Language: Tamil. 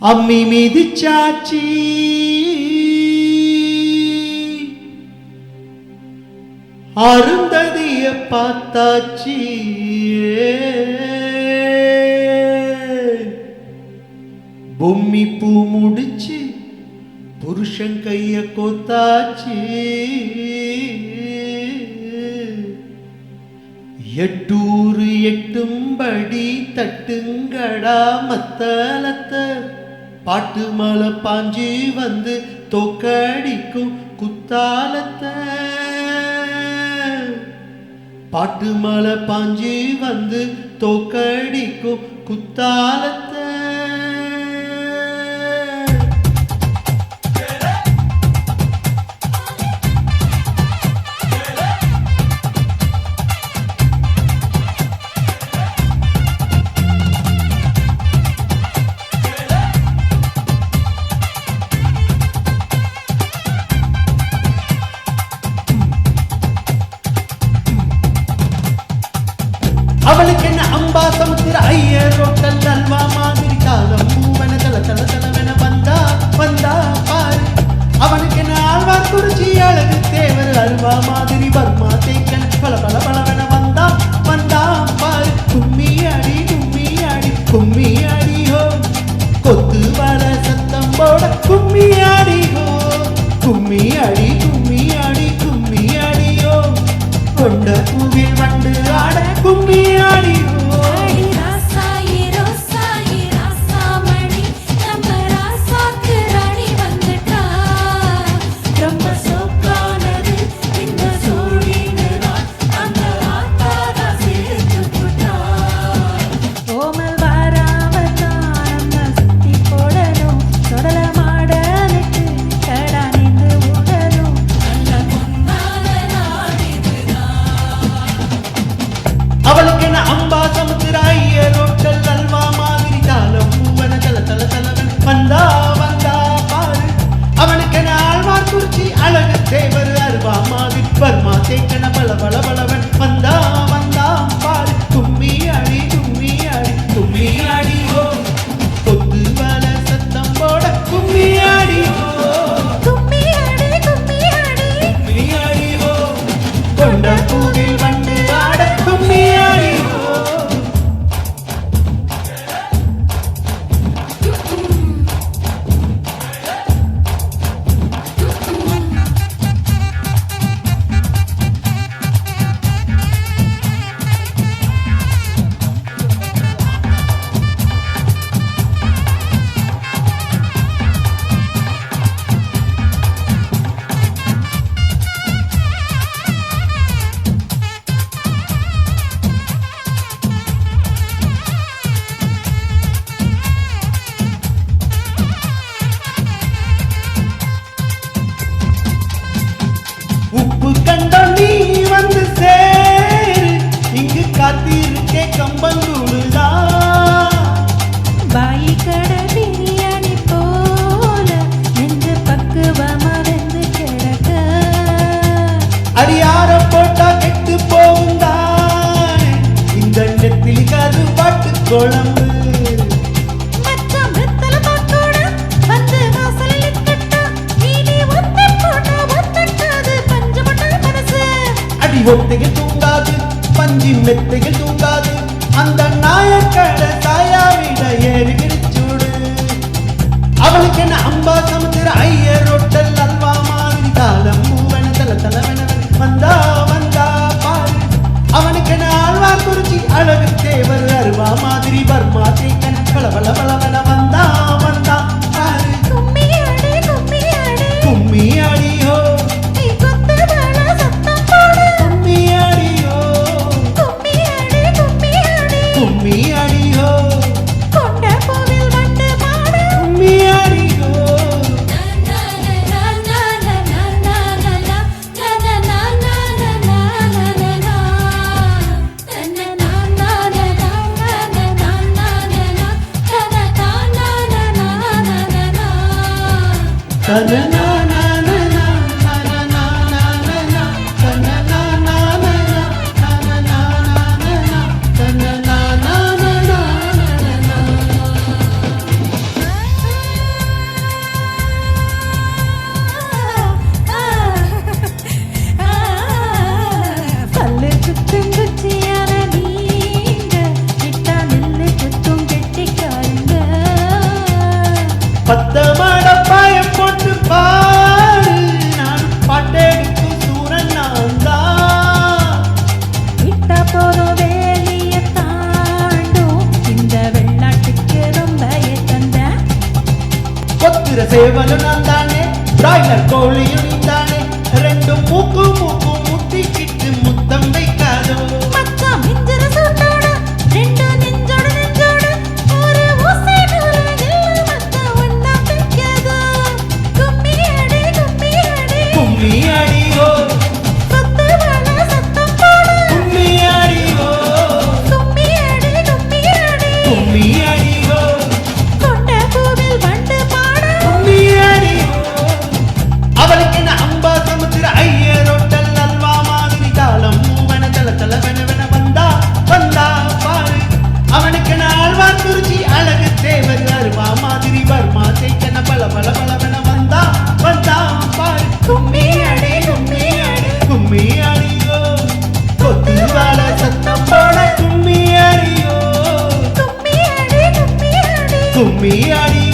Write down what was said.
அம்மி மிதிச்சாச்சி அருந்ததிய பார்த்தாச்சி பொம்மி பூ முடிச்சு புருஷன் கைய கோத்தாச்சி எட்டூரு எட்டும்படி தட்டுங்கடா மத்தலத்த பாட்டு மலை பாஞ்சு வந்து தோக்கடிக்கும் குத்தாலத்த பாட்டு மலை பாஞ்சு வந்து தோக்கடிக்கும் குத்தாலத்த அவளுக்கு என்ன அம்பா சமுத்திர ஐயர் ரோட்டல் அல்வா மாதிரி காலம் பூவன தல தல தலவென வந்தா வந்தா பாரு அவனுக்கு என்ன ஆழ்வார் குறிச்சி அழகு தேவர் அல்வா மாதிரி பர்மா தேக்கன் பல பல பலவென வந்தா வந்தா பாரு கும்மி அடி கும்மி அடி கும்மி அடி ஹோ கொத்து வள சத்தம் போட கும்மி அடி ஹோ கும்மி அடி கும்மி அடி கும்மி அடி ஹோ கொண்ட பூவில் வண்டு ஆட கும்மி ஆடி அவளுக்கு என்ன அம்பா சமுத்திர ஐயர் ரோட்டல் அல்வா மாதிரி காலம் பூவன தல தல தலவன் வந்தா வந்தா பாரு அவனுக்கு என்ன ஆழ்வார் குறிச்சி அழகு தேவர் அல்வா மாதிரி பர்மா தேக்கன பல பல பலவன் வந்தா வந்தா பாரு கும்மி அடி கும்மி அடி கும்மி அடி ஹோ கொத்து வல சத்தம் போட கும்மி அடி ஹோ கும்மி அடி கும்மி அடி கும்மி அடி ஹோ கொண்ட பூவில் வண்டு ஆட கும்மி உப்பு கண்டம் நீ வந்து சேரு இங்கு காத்திருக்கே கம்பங்கூழுதா பாயி கடை பிரியாணி போல நெஞ்சு பக்குவமா வெந்து கிடக்க அடியார போட்டா கெட்டு போகுந்தான் இந்த நெத்திலி கரு பாட்டு குழம்பு ஒத்தைகள் தூங்காது பஞ்சி மெத்தைகள் தூங்காது அந்த நாயக்கடை சாயாவிட ஏறி விரிச்சூடு அவளுக்கு என்ன அம்பா சமுத்திர ஐயர் ரோட்டல் அல்வா மாதிரி காலம் பூவன தல தலவென வந்தா வந்தா பாரு அவனுக்கு என்ன ஆழ்வார் குறிச்சி அழகு தேவர் அருவா மாதிரி பர்மா தேக்கன் பல பல பலவென வந்தா வந்தா பாரு கும்மி அடி கும்மி அடி கும்மி அடி ஹோ கும்மி அடி ஹோ கொண்ட கோவில் வண்டு பாடு கும்மி அடி ஹோ சேவலும் நான் தானே, பிராய்லர் கோழியும் நீ தானே, ரெண்டும் மூக்கு மூக்கு முட்டிக்கிட்டு முத்தம் வைக்காதோ. மச்சான் மிஞ்சிற சூட்டோட ரெண்டு நெஞ்சோட நெஞ்சோட ஒரு ஊசி நூறு இல்ல மச்சான் ஒண்ணா தைக்காதோ. கும்மி அடி கும்மி அடி கும்மி அடியோ, கொத்து வள சத்தம் போடு. கும்மி அடியோ, கும்மி அடி கும்மி அடி கும்மி அடியோ, கொண்ட பூவில் வண்டு பாடு. கும்மி அடியோ. அவளுக்கு என்ன அம்பா சமுத்திர ஐயர் ஹோட்டல் அல்வா மாதிரி தாளம் மூவன தல தல வென வந்தா வந்தா பாரு. அவனுக்கு ஆழ்வார் குறிச்சி அழகு தேவர் அருவா மாதிரி வர்மா தேய்க்கன பல பல பலவென வந்தா வந்தா பாரு. கும்மி அடி கும்மி அடி கும்மி அடியோ, கொத்து வாழ சத்தம் போட கும்மி அடியோ, கும்மி அடி கும்மி அடி கும்மி அடியோ.